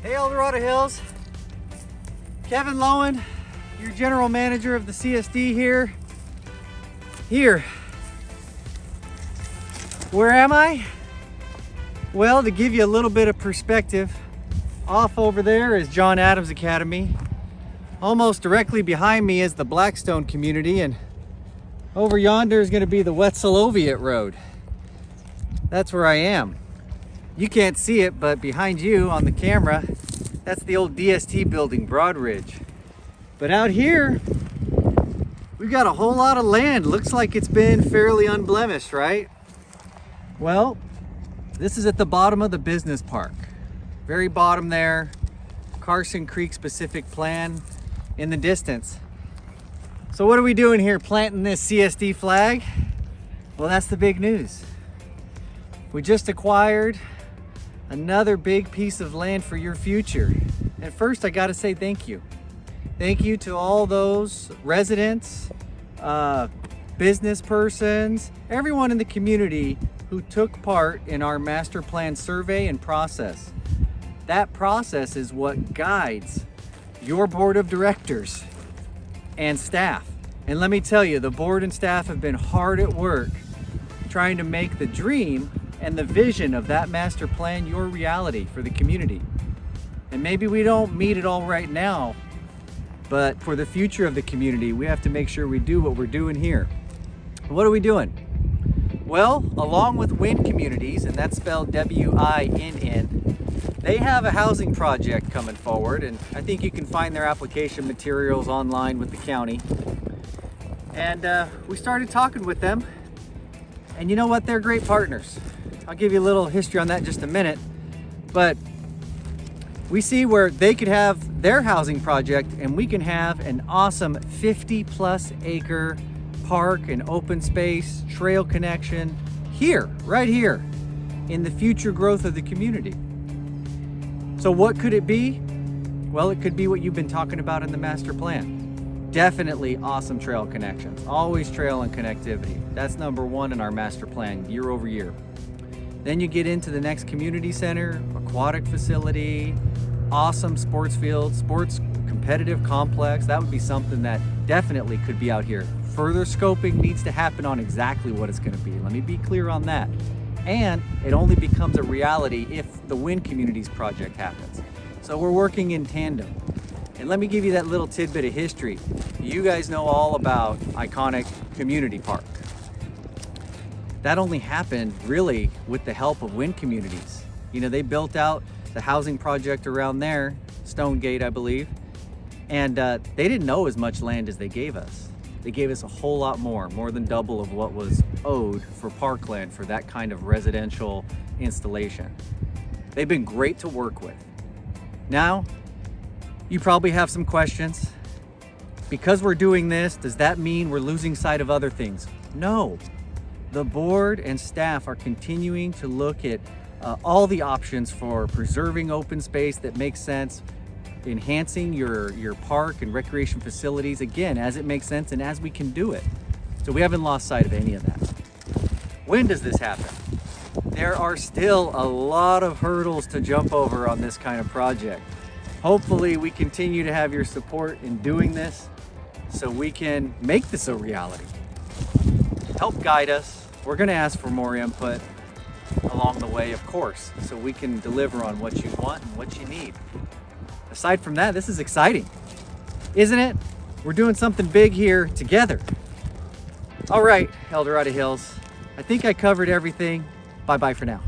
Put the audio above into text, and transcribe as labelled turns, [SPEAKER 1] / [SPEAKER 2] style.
[SPEAKER 1] Hey, Eldorado Hills. Kevin Lowen, your general manager of the CSD here. Where am I? Well, to give you a little bit of perspective, off over there is John Adams Academy. Almost directly behind me is the Blackstone community, and over yonder is going to be the Wetzel-Oviatt Road. That's where I am. You can't see it, but behind you on the camera, that's the old DST building, Broadridge. But out here, we've got a whole lot of land. Looks like it's been fairly unblemished, right? Well, this is at the bottom of the business park. Very bottom there, Carson Creek specific plan in the distance. So what are we doing here, planting this CSD flag? Well, that's the big news. We just acquired another big piece of land for your future. And first, I gotta say thank you. Thank you to all those residents, business persons, everyone in the community who took part in our master plan survey and process. That process is what guides your board of directors and staff. And let me tell you, the board and staff have been hard at work trying to make the dream and the vision of that master plan your reality for the community. And maybe we don't meet it all right now, but for the future of the community, we have to make sure we do what we're doing here. What are we doing? Well, along with Winn Communities, and that's spelled W-I-N-N, they have a housing project coming forward, and I think you can find their application materials online with the county. And we started talking with them, and you know what? They're great partners. I'll give you a little history on that in just a minute, but we see where they could have their housing project and we can have an awesome 50+ acre park and open space trail connection here, right here, in the future growth of the community. So what could it be? Well, it could be what you've been talking about in the master plan. Definitely awesome trail connections, always trail and connectivity. That's number one in our master plan, year over year. Then you get into the next community center, aquatic facility, awesome sports field, sports competitive complex. That would be something that definitely could be out here. Further scoping needs to happen on exactly what it's going to be. Let me be clear on that. And it only becomes a reality if the Winn Communities project happens. So we're working in tandem. And let me give you that little tidbit of history. You guys know all about iconic Community Park. That only happened really with the help of Winn Communities. You know, they built out the housing project around there, Stonegate, I believe, and they didn't know as much land as they gave us. They gave us a whole lot more than double of what was owed for parkland for that kind of residential installation. They've been great to work with. Now, you probably have some questions. Because we're doing this, does that mean we're losing sight of other things? No. The board and staff are continuing to look at all the options for preserving open space that makes sense, enhancing your park and recreation facilities, again, as it makes sense and as we can do it. So we haven't lost sight of any of that. When does this happen? There are still a lot of hurdles to jump over on this kind of project. Hopefully we continue to have your support in doing this so we can make this a reality. Help guide us. We're going to ask for more input along the way, of course, so we can deliver on what you want and what you need. Aside from that, this is exciting, isn't it? We're doing something big here together. All right, Eldorado Hills, I think I covered everything. Bye-bye for now.